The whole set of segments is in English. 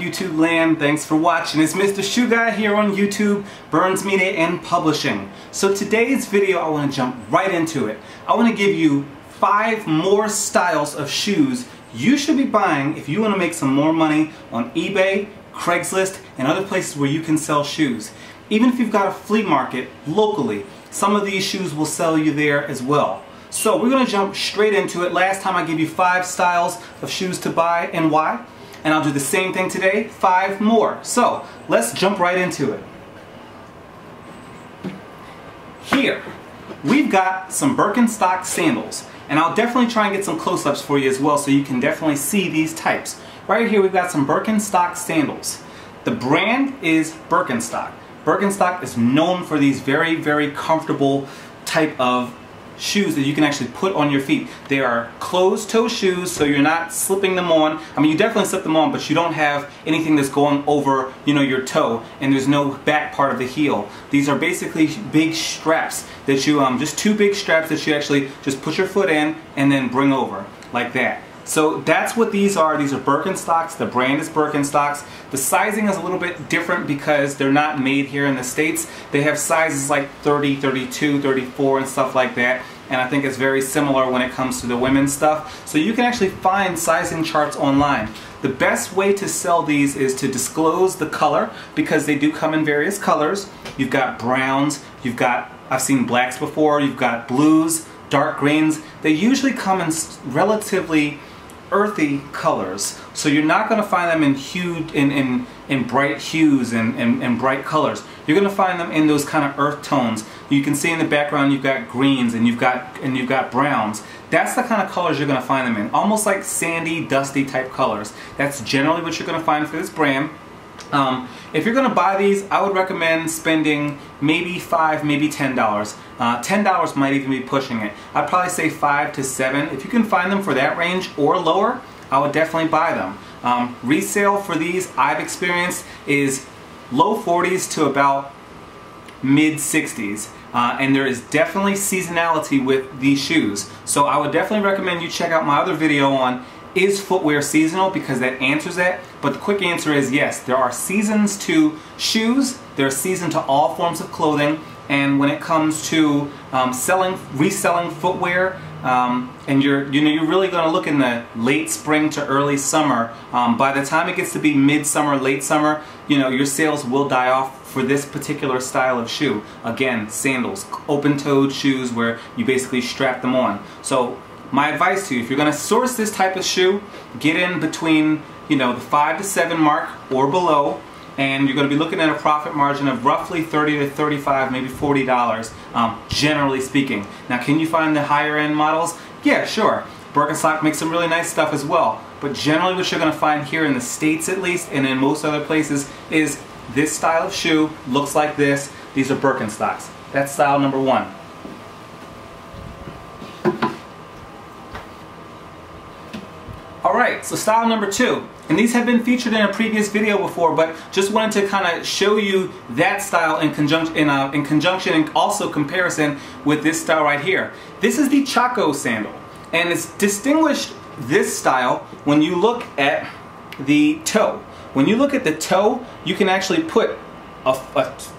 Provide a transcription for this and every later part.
YouTube land. Thanks for watching. It's Mr. Shoe Guy here on YouTube, Burns Media and Publishing. So today's video, I want to jump right into it. I want to give you 5 more styles of shoes you should be buying if you want to make some more money on eBay, Craigslist, and other places where you can sell shoes. Even if you've got a flea market locally, some of these shoes will sell you there as well. So we're going to jump straight into it. Last time I gave you 5 styles of shoes to buy and why. And I'll do the same thing today, 5 more. So let's jump right into it. Here, we've got some Birkenstock sandals. And I'll definitely try and get some close-ups for you as well so you can definitely see these types. Right here we've got some Birkenstock sandals. The brand is Birkenstock. Birkenstock is known for these very, very comfortable type of shoes that you can actually put on your feet. They are closed-toe shoes, so you're not slipping them on. I mean, you definitely slip them on, but you don't have anything that's going over, your toe, and there's no back part of the heel. These are basically big straps that you, just 2 big straps that you actually just put your foot in and then bring over, like that. So that's what these are. These are Birkenstocks. The brand is Birkenstocks. The sizing is a little bit different because they're not made here in the States. They have sizes like 30, 32, 34 and stuff like that. And I think it's very similar when it comes to the women's stuff. So you can actually find sizing charts online. The best way to sell these is to disclose the color because they do come in various colors. You've got browns, I've seen blacks before, you've got blues, dark greens. They usually come in relatively earthy colors, so you're not going to find them in bright hues and bright colors. You're going to find them in those kind of earth tones. You can see in the background you've got greens and you've got browns. That's the kind of colors you're going to find them in, almost like sandy, dusty type colors. That's generally what you're going to find for this brand. If you're going to buy these, I would recommend spending maybe $5, maybe $10. $10 might even be pushing it. I'd probably say 5 to 7. If you can find them for that range or lower, I would definitely buy them. Resale for these, I've experienced, is low 40s to about mid 60s. And there is definitely seasonality with these shoes. So I would definitely recommend you check out my other video on is footwear seasonal, because that answers that. But the quick answer is yes, there are seasons to shoes, there are seasons to all forms of clothing, and when it comes to reselling footwear, and you're really going to look in the late spring to early summer. By the time it gets to be midsummer, late summer, your sales will die off for this particular style of shoe. Again, sandals, open-toed shoes where you basically strap them on. So my advice to you, if you're going to source this type of shoe, get in between the 5 to 7 mark or below, and you're going to be looking at a profit margin of roughly $30 to $35, maybe $40, generally speaking. Now, can you find the higher end models? Yeah, sure. Birkenstock makes some really nice stuff as well, but generally what you're going to find here in the States at least, and in most other places, is this style of shoe looks like this. These are Birkenstocks. That's style number 1. Alright, so style number 2, and these have been featured in a previous video before, but just wanted to kind of show you that style in conjunction and also comparison with this style right here. This is the Chaco sandal, and it's distinguished this style when you look at the toe. When you look at the toe, you can actually put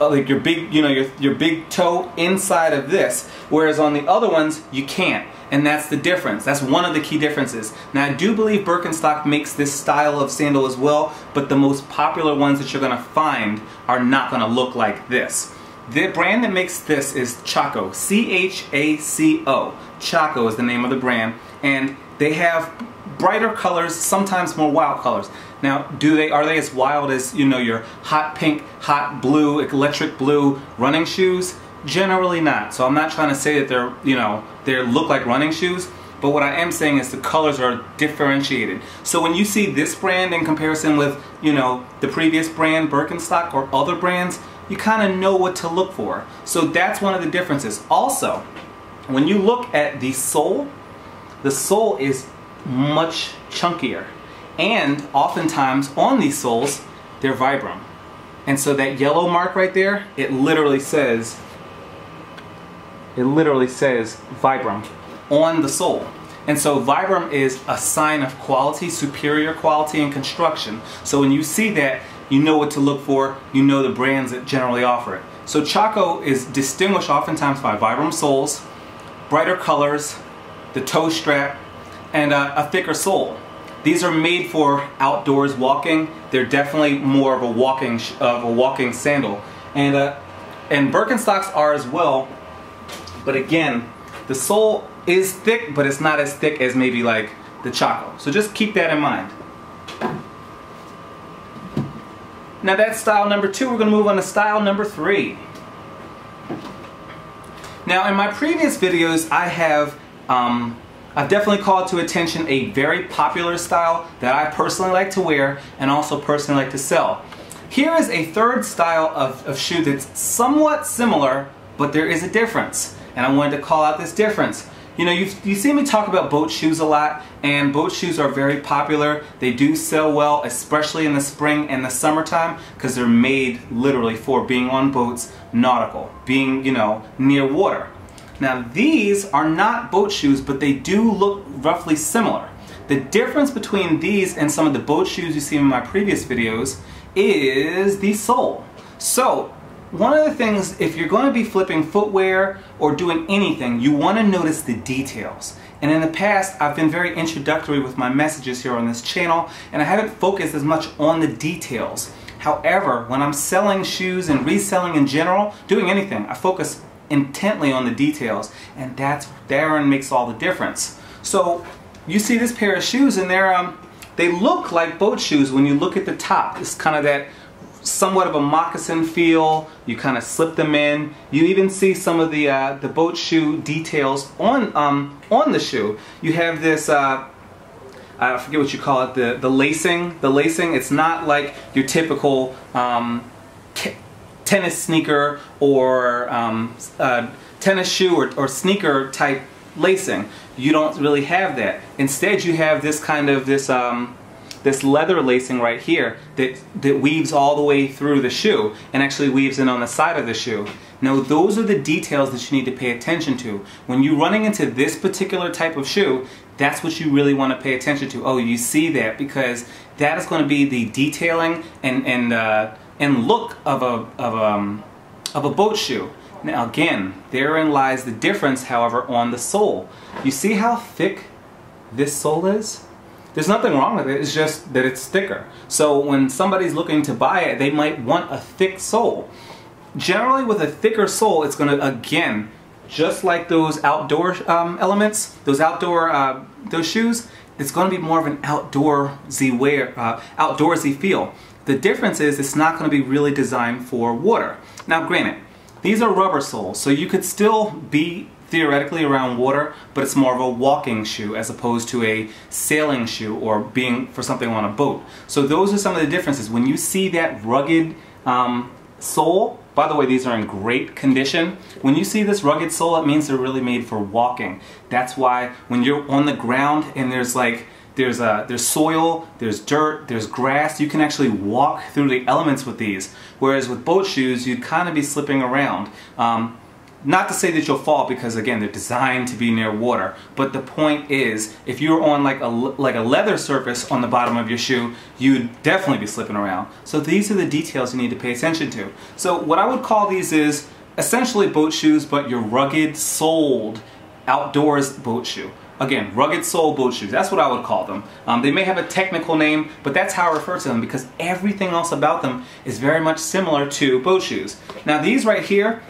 like your big, your big toe inside of this, whereas on the other ones you can't. And that's the difference. That's one of the key differences. Now, I do believe Birkenstock makes this style of sandal as well, but the most popular ones that you're going to find are not going to look like this. The brand that makes this is Chaco, C-H-A-C-O. Chaco is the name of the brand, and they have brighter colors, sometimes more wild colors. Now, are they as wild as, your hot pink, hot blue, electric blue running shoes? Generally not. So I'm not trying to say that they look like running shoes, but what I am saying is the colors are differentiated. So when you see this brand in comparison with, the previous brand, Birkenstock, or other brands, you kind of know what to look for. So that's one of the differences. Also, when you look at the sole is much chunkier. And oftentimes on these soles, they're Vibram. And so that yellow mark right there, it literally says Vibram on the sole. And so Vibram is a sign of quality, superior quality in construction. So when you see that, you know what to look for, you know the brands that generally offer it. So Chaco is distinguished oftentimes by Vibram soles, brighter colors, the toe strap, and a thicker sole. These are made for outdoors walking. They're definitely more of a walking sandal. And Birkenstocks are as well, but again, the sole is thick, but it's not as thick as maybe like the Chaco. So just keep that in mind. Now that's style number 2. We're going to move on to style number 3. Now in my previous videos, I've definitely called to attention a very popular style that I personally like to wear and also personally like to sell. Here is a third style of shoe that's somewhat similar, but there is a difference. And I wanted to call out this difference. You know, you see me talk about boat shoes a lot, and boat shoes are very popular. They do sell well, especially in the spring and the summertime, because they're made literally for being on boats, nautical, being, you know, near water. Now these are not boat shoes, but they do look roughly similar. The difference between these and some of the boat shoes you see in my previous videos is the sole. So one of the things, if you're going to be flipping footwear or doing anything, you want to notice the details. And in the past, I've been very introductory with my messages here on this channel, and I haven't focused as much on the details. However, when I'm selling shoes and reselling in general, doing anything, I focus intently on the details, and therein makes all the difference. So you see this pair of shoes, and they look like boat shoes when you look at the top. It's kind of that somewhat of a moccasin feel. You kind of slip them in. You even see some of the boat shoe details on the shoe. You have this I forget what you call it, the lacing. The lacing, it's not like your typical tennis sneaker or tennis shoe or sneaker type lacing. You don't really have that. Instead, you have this kind of this leather lacing right here that weaves all the way through the shoe and actually weaves in on the side of the shoe. Now those are the details that you need to pay attention to. When you're running into this particular type of shoe, that's what you really want to pay attention to. Oh, you see that, because that is going to be the detailing and look of a boat shoe. Now again, therein lies the difference, however, on the sole. You see how thick this sole is? There's nothing wrong with it, it's just that it's thicker. So when somebody's looking to buy it, they might want a thick sole. Generally with a thicker sole, it's going to, again, just like those outdoor elements, those shoes, it's going to be more of an outdoorsy feel. The difference is it's not going to be really designed for water. Now granted, these are rubber soles, so you could still be theoretically around water, but it's more of a walking shoe as opposed to a sailing shoe or being for something on a boat. So those are some of the differences. When you see that rugged sole, by the way, these are in great condition. When you see this rugged sole, it means they're really made for walking. That's why when you're on the ground and there's soil, there's dirt, there's grass, you can actually walk through the elements with these. Whereas with boat shoes, you'd kind of be slipping around. Not to say that you'll fall, because again, they're designed to be near water. But the point is, if you're on like a leather surface on the bottom of your shoe, you'd definitely be slipping around. So these are the details you need to pay attention to. So what I would call these is essentially boat shoes, but your rugged soled outdoors boat shoe. Again, rugged sole boat shoes, that's what I would call them. They may have a technical name, but that's how I refer to them, because everything else about them is very much similar to boat shoes. Now these right here,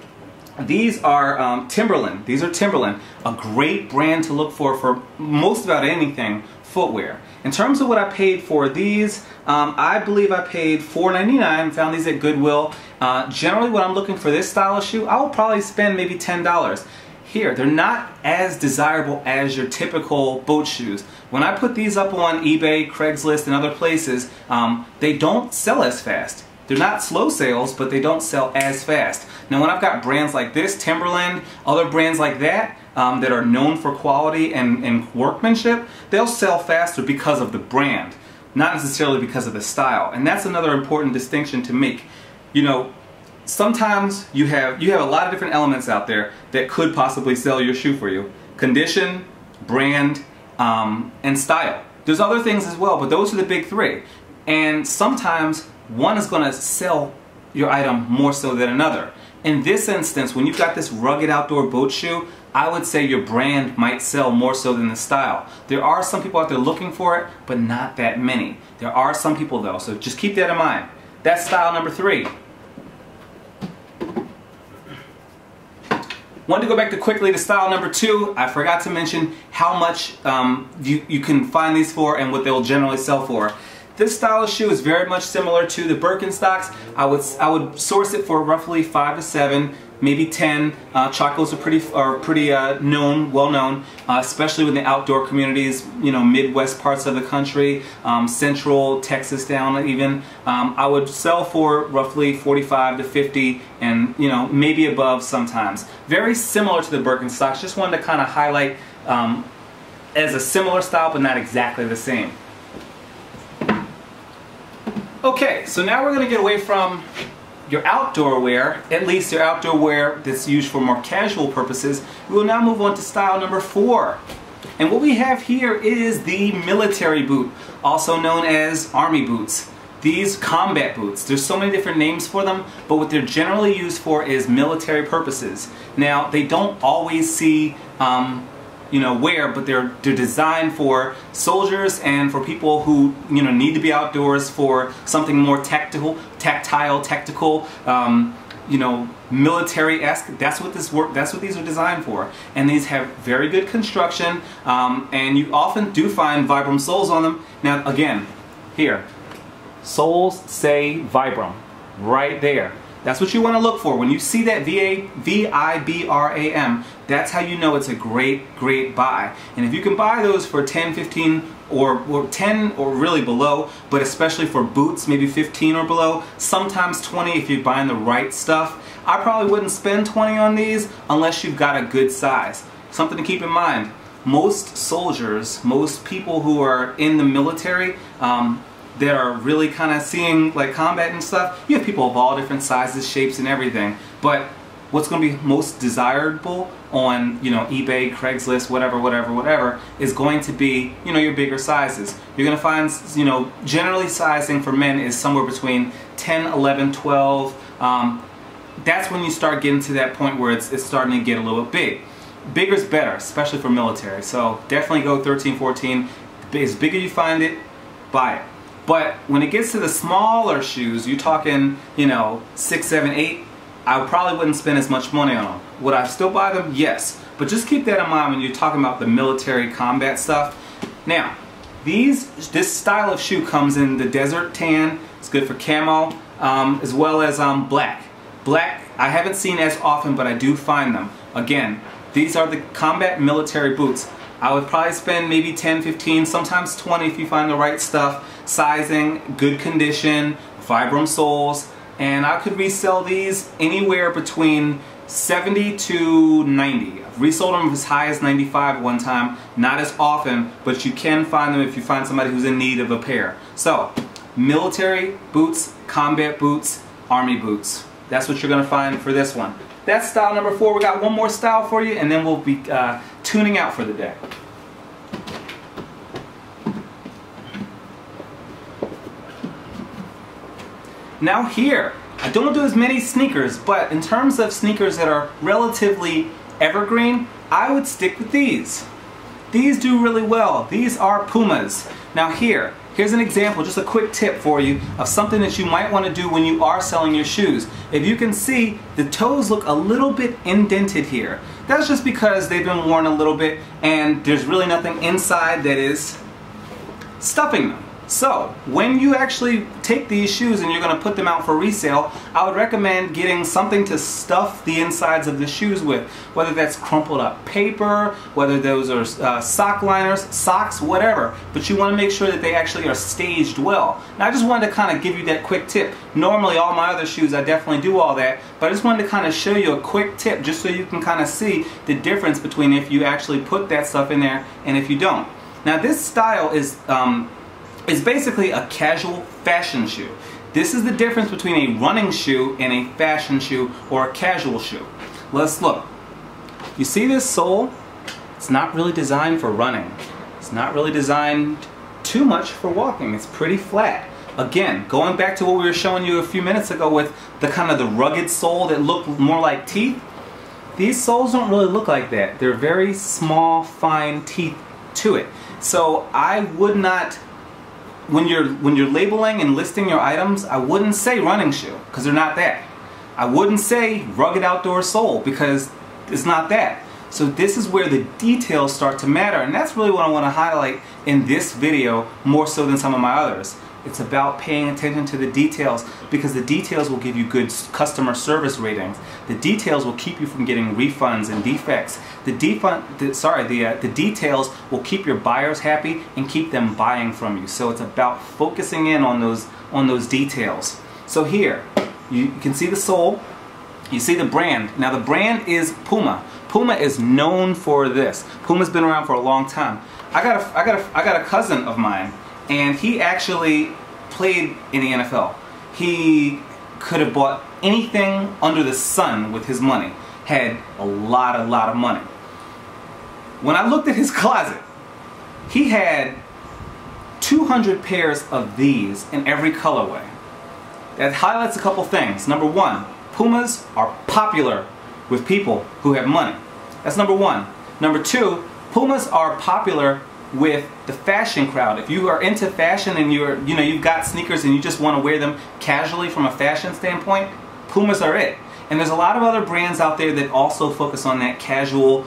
these are Timberland. These are Timberland, a great brand to look for most about anything footwear. In terms of what I paid for these, I believe I paid $4.99, found these at Goodwill. Generally when I'm looking for this style of shoe, I will probably spend maybe $10. Here, they're not as desirable as your typical boat shoes. When I put these up on eBay, Craigslist, and other places, they don't sell as fast. They're not slow sales, but they don't sell as fast. Now when I've got brands like this, Timberland, other brands like that, that are known for quality and workmanship, they'll sell faster because of the brand, not necessarily because of the style. And that's another important distinction to make. You know, sometimes you have a lot of different elements out there that could possibly sell your shoe for you. Condition, brand, and style. There's other things as well, but those are the big three. And sometimes one is going to sell your item more so than another. In this instance, when you've got this rugged outdoor boat shoe, I would say your brand might sell more so than the style. There are some people out there looking for it, but not that many. There are some people though, so just keep that in mind. That's style number 3. Wanted to go back to quickly to style number 2. I forgot to mention how much you can find these for and what they'll generally sell for. This style of shoe is very much similar to the Birkenstocks. I would source it for roughly 5 to 7, maybe 10. Chacos are pretty well known, especially with the outdoor communities. You know, Midwest parts of the country, Central Texas down even. I would sell for roughly 45 to 50, and you know, maybe above sometimes. Very similar to the Birkenstocks. Just wanted to kind of highlight as a similar style, but not exactly the same. Okay, so now we're going to get away from your outdoor wear, at least your outdoor wear that's used for more casual purposes. We will now move on to style number 4. And what we have here is the military boot, also known as army boots. These combat boots, there's so many different names for them, but what they're generally used for is military purposes. Now, they don't always see wear, but they're designed for soldiers and for people who need to be outdoors for something more tactile, technical, military-esque. That's what these are designed for. And these have very good construction, and you often do find Vibram soles on them. Now again, here, soles say Vibram right there. That's what you want to look for. When you see that V-I-B-R-A-M, that's how you know it's a great buy. And if you can buy those for 10, 15, or 10 or really below, but especially for boots, maybe 15 or below, sometimes 20 if you're buying the right stuff. I probably wouldn't spend 20 on these unless you've got a good size. Something to keep in mind, most soldiers, most people who are in the military, that are really kind of seeing like combat and stuff, you have people of all different sizes, shapes, and everything. But what's going to be most desirable on eBay, Craigslist, whatever, is going to be your bigger sizes. You're going to find generally sizing for men is somewhere between 10, 11, 12. That's when you start getting to that point where it's starting to get a little bit big. Bigger's better, especially for military. So definitely go 13, 14. As big as you find it, buy it. But when it gets to the smaller shoes, you're talking, 6, 7, 8, I probably wouldn't spend as much money on them. Would I still buy them? Yes. But just keep that in mind when you're talking about the military combat stuff. Now, this style of shoe comes in the desert tan. It's good for camo, as well as black. Black, I haven't seen as often, but I do find them. Again, these are the combat military boots. I would probably spend maybe 10, 15, sometimes 20 if you find the right stuff. Sizing, good condition, Vibram soles, and I could resell these anywhere between 70 to 90. I've resold them as high as 95 one time, not as often, but you can find them if you find somebody who's in need of a pair. So, military boots, combat boots, army boots. That's what you're going to find for this one. That's style number 4. We got one more style for you, and then we'll be tuning out for the day. Now here, I don't do as many sneakers, but in terms of sneakers that are relatively evergreen, I would stick with these. These do really well. These are Pumas. Now here's an example, just a quick tip for you of something that you might want to do when you are selling your shoes. If you can see, the toes look a little bit indented here. That's just because they've been worn a little bit and there's really nothing inside that is stuffing them. So, when you actually take these shoes and you're going to put them out for resale, I would recommend getting something to stuff the insides of the shoes with. Whether that's crumpled up paper, whether those are sock liners, socks, whatever. But you want to make sure that they actually are staged well. Now I just wanted to kind of give you that quick tip. Normally all my other shoes I definitely do all that, but I just wanted to kind of show you a quick tip just so you can kind of see the difference between if you actually put that stuff in there and if you don't. Now this style is basically a casual fashion shoe. This is the difference between a running shoe and a fashion shoe or a casual shoe. Let's look. You see this sole? It's not really designed for running. It's not really designed too much for walking. It's pretty flat. Again, going back to what we were showing you a few minutes ago with the kind of the rugged sole that looked more like teeth, these soles don't really look like that. They're very small, fine teeth to it. So I would not, when you're labeling and listing your items, I wouldn't say running shoe, because they're not that. I wouldn't say rugged outdoor sole, because it's not that. So this is where the details start to matter, and that's really what I want to highlight in this video more so than some of my others. It's about paying attention to the details, because the details will give you good customer service ratings. The details will keep you from getting refunds and defects. The details will keep your buyers happy and keep them buying from you. So it's about focusing in on those details. So here, you can see the sole, you see the brand. Now the brand is Puma. Puma is known for this. Puma's been around for a long time. I got a cousin of mine, and he actually played in the NFL. He could have bought anything under the sun with his money. Had a lot of money. When I looked at his closet, he had 200 pairs of these in every colorway. That highlights a couple things. Number one, Pumas are popular with people who have money. That's number one. Number two, Pumas are popular with the fashion crowd. If you are into fashion and you've got sneakers and you just want to wear them casually from a fashion standpoint, Pumas are it. And there's a lot of other brands out there that also focus on that casual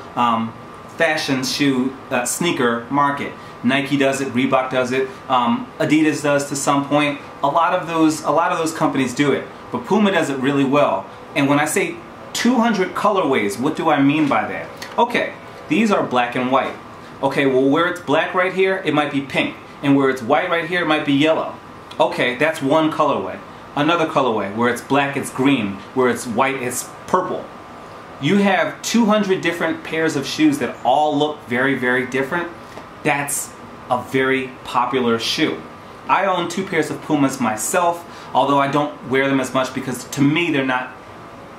fashion shoe sneaker market. Nike does it, Reebok does it, Adidas does to some point. A lot of those companies do it, but Puma does it really well. And when I say 200 colorways, what do I mean by that? Okay, these are black and white. Okay, well where it's black right here, it might be pink. And where it's white right here, it might be yellow. Okay, that's one colorway. Another colorway, where it's black, it's green. Where it's white, it's purple. You have 200 different pairs of shoes that all look very, very different. That's a very popular shoe. I own 2 pairs of Pumas myself, although I don't wear them as much because to me they're not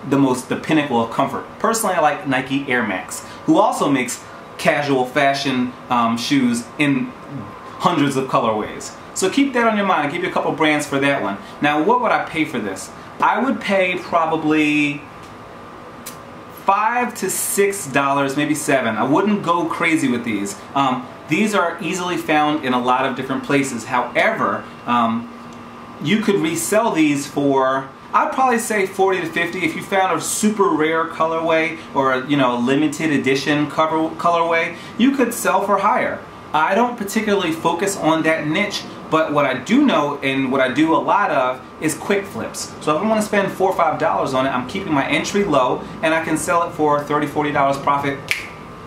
the pinnacle of comfort. Personally, I like Nike Air Max, who also makes casual fashion shoes in hundreds of colorways. So keep that on your mind. I'll give you a couple brands for that one. Now, what would I pay for this? I would pay probably $5 to $6, maybe $7. I wouldn't go crazy with these. These are easily found in a lot of different places. However, you could resell these for, I'd probably say 40 to 50. If you found a super rare colorway or a limited edition colorway, you could sell for higher. I don't particularly focus on that niche, but what I do know and what I do a lot of is quick flips. So if I want to spend $4 or $5 on it, I'm keeping my entry low and I can sell it for $30, $40 profit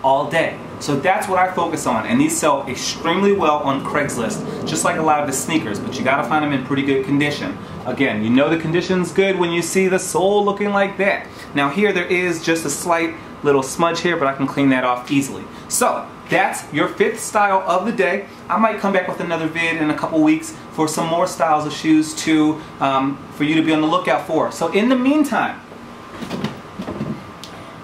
all day. So that's what I focus on, and these sell extremely well on Craigslist, just like a lot of the sneakers, but you gotta find them in pretty good condition. Again, you know the condition's good when you see the sole looking like that. Now here there is just a slight little smudge here, but I can clean that off easily. So that's your 5th style of the day. I might come back with another vid in a couple weeks for some more styles of shoes to for you to be on the lookout for. So in the meantime,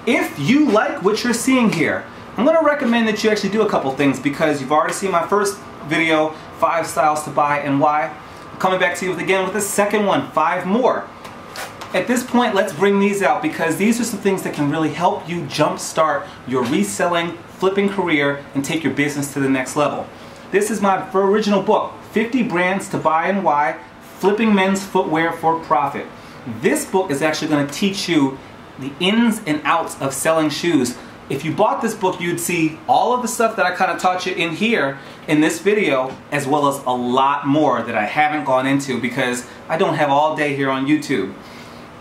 if you like what you're seeing here, I'm going to recommend that you actually do a couple things, because you've already seen my first video, 5 styles to buy and why. I'm coming back to you with the second one, 5 more. At this point, let's bring these out, because these are some things that can really help you jumpstart your reselling, flipping career and take your business to the next level. This is my original book, 50 Brands to Buy and Why, Flipping Men's Footwear for Profit. This book is actually going to teach you the ins and outs of selling shoes. If you bought this book, you'd see all of the stuff that I kind of taught you in here in this video, as well as a lot more that I haven't gone into because I don't have all day here on YouTube.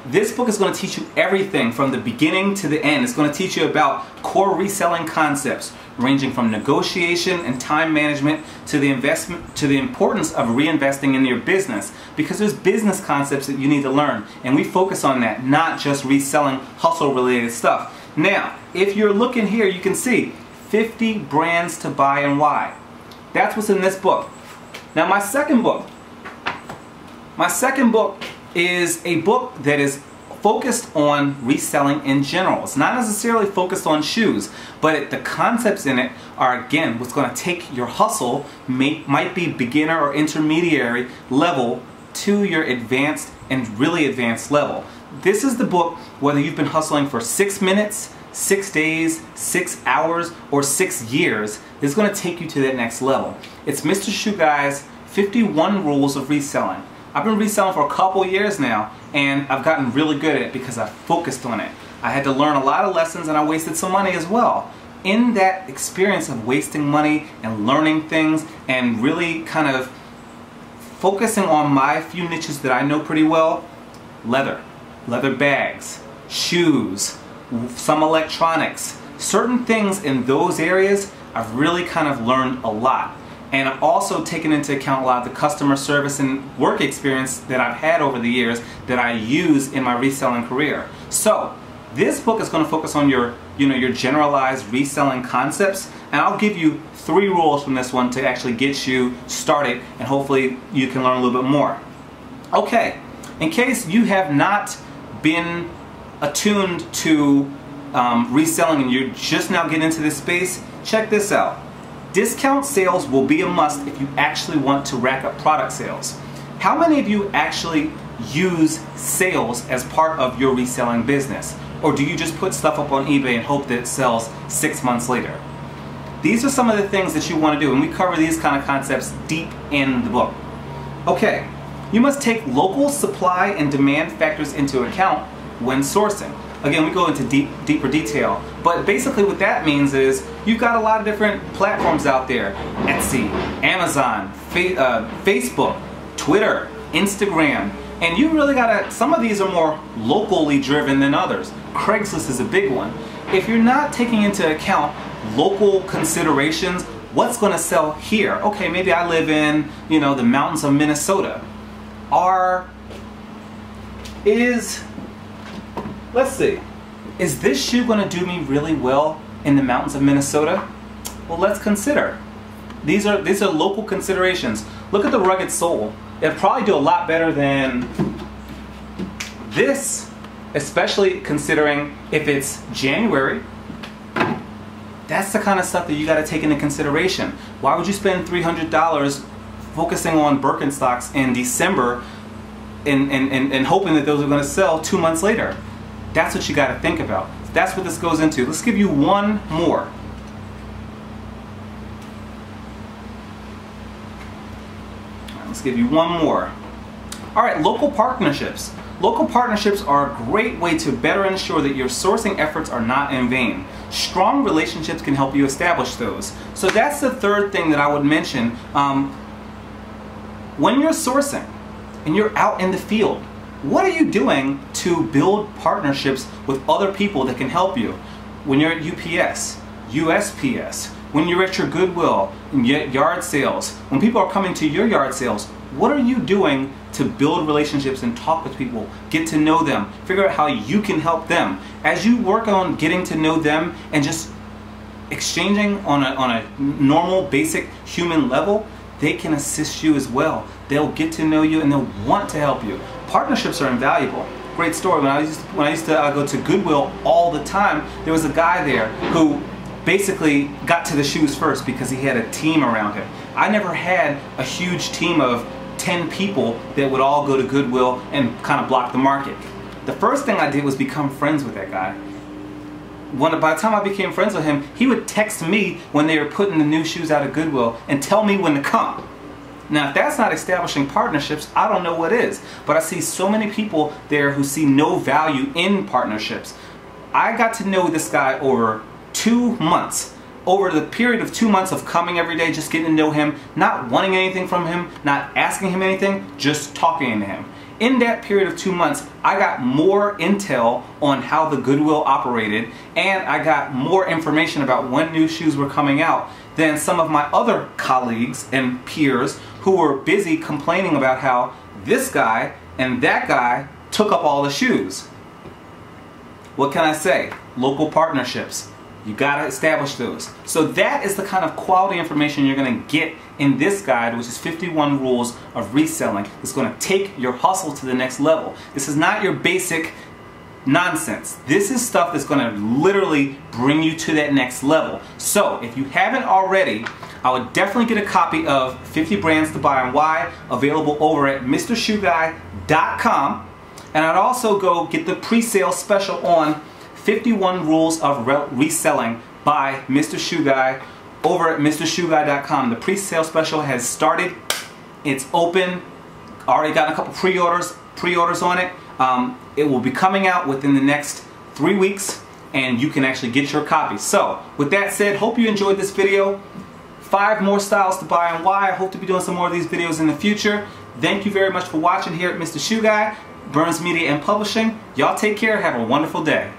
This book is going to teach you everything from the beginning to the end. It's going to teach you about core reselling concepts, ranging from negotiation and time management to the importance of reinvesting in your business, because there's business concepts that you need to learn, and we focus on that, not just reselling hustle related stuff. Now, if you're looking here, you can see 50 Brands to Buy and Why. That's what's in this book. Now, my second book is a book that is focused on reselling in general. It's not necessarily focused on shoes, but the concepts in it are, again, what's going to take your hustle, might be beginner or intermediary level, to your advanced and really advanced level. This is the book, whether you've been hustling for 6 minutes, 6 days, 6 hours, or 6 years, this is going to take you to that next level. It's Mr. Shoe Guy's 51 Rules of Reselling. I've been reselling for a couple years now, and I've gotten really good at it because I focused on it. I had to learn a lot of lessons, and I wasted some money as well. In that experience of wasting money and learning things and really kind of focusing on my few niches that I know pretty well: leather bags, shoes, some electronics, certain things in those areas, I've really kind of learned a lot. And I've also taken into account a lot of the customer service and work experience that I've had over the years that I use in my reselling career. So this book is going to focus on your generalized reselling concepts, and I'll give you 3 rules from this one to actually get you started, and hopefully you can learn a little bit more. Okay, in case you have not been attuned to reselling and you're just now getting into this space, check this out. Discount sales will be a must if you actually want to rack up product sales. How many of you actually use sales as part of your reselling business? Or do you just put stuff up on eBay and hope that it sells 6 months later? These are some of the things that you want to do, and we cover these kind of concepts deep in the book. Okay, you must take local supply and demand factors into account when sourcing. Again, we go into deeper detail, but basically what that means is you've got a lot of different platforms out there: Etsy, Amazon, Facebook, Twitter, Instagram, and you really gotta, some of these are more locally driven than others. Craigslist is a big one. If you're not taking into account local considerations, what's gonna sell here? Okay, maybe I live in, the mountains of Minnesota. Let's see, is this shoe going to do me really well in the mountains of Minnesota? Well, let's consider. These are local considerations. Look at the rugged sole. It'll probably do a lot better than this, especially considering if it's January. That's the kind of stuff that you got to take into consideration. Why would you spend $300 focusing on Birkenstocks in December and hoping that those are going to sell 2 months later? That's what you got to think about. That's what this goes into. Let's give you one more. Let's give you one more. All right, local partnerships. Local partnerships are a great way to better ensure that your sourcing efforts are not in vain. Strong relationships can help you establish those. So that's the third thing that I would mention. When you're sourcing and you're out in the field, what are you doing to build partnerships with other people that can help you? When you're at UPS, USPS, when you're at your Goodwill, and yard sales, when people are coming to your yard sales, what are you doing to build relationships and talk with people, get to know them, figure out how you can help them? As you work on getting to know them and just exchanging on a normal, basic human level, they can assist you as well. They'll get to know you and they'll want to help you. Partnerships are invaluable. Great story. When I used to go to Goodwill all the time, there was a guy there who basically got to the shoes first because he had a team around him. I never had a huge team of 10 people that would all go to Goodwill and kind of block the market. The first thing I did was become friends with that guy. By the time I became friends with him, he would text me when they were putting the new shoes out of Goodwill and tell me when to come. Now, if that's not establishing partnerships, I don't know what is. But I see so many people there who see no value in partnerships. I got to know this guy over 2 months. Over the period of 2 months of coming every day, just getting to know him, not wanting anything from him, not asking him anything, just talking to him. In that period of 2 months, I got more intel on how the Goodwill operated, and I got more information about when new shoes were coming out than some of my other colleagues and peers who were busy complaining about how this guy and that guy took up all the shoes. What can I say? Local partnerships. You gotta establish those. So that is the kind of quality information you're gonna get in this guide, which is 51 Rules of Reselling. It's gonna take your hustle to the next level. This is not your basic nonsense. This is stuff that's going to literally bring you to that next level. So if you haven't already, I would definitely get a copy of 50 Brands to Buy and Why, available over at MrShoeGuy.com. And I'd also go get the pre-sale special on 51 Rules of Reselling by Mr. Shoe Guy over at MrShoeGuy.com. The pre-sale special has started. It's open. Already got a couple pre-orders on it. It will be coming out within the next 3 weeks, and you can actually get your copy. So with that said, hope you enjoyed this video. 5 more styles to buy and why. I hope to be doing some more of these videos in the future. Thank you very much for watching here at Mr. Shoe Guy, Burns Media and Publishing. Y'all take care. Have a wonderful day.